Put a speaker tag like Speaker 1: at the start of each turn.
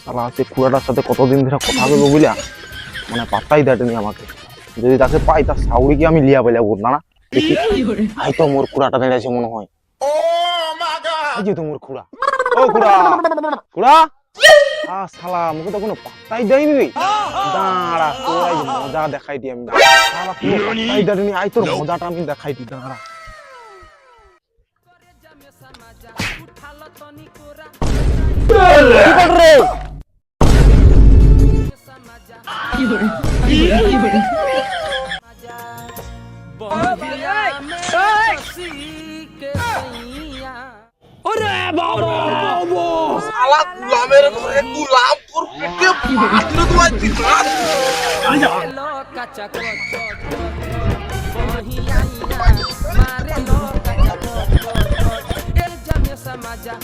Speaker 1: শালা সে খুড়াটার সাথে কতদিন ধরে কথা বলবো বুঝলা, মানে পাত্তাই দেয়নি আমাকে। যদি তাকে পাই তার সাউরিকে আমি লিয়া পেলাবো না। দেখি হয়তো মোর খুড়াটা দাঁড়িয়েছে মনে হয়। এই যে তো মোর খুড়া। ও খুড়া, খুড়া। শালা মুখে তো কোনো পাত্তাই দেয়নি রে। দাঁড়া তোর আজ মজা দেখাই দি আমি। শালা কোনো পাত্তাই দেয়নি, আই তোর মজাটা আমি দেখাই দি। দাঁড়া
Speaker 2: শালা গুলামের ঘরে গুলাম তোর পেটে বাঁধলো তোমার দিদার
Speaker 3: Maria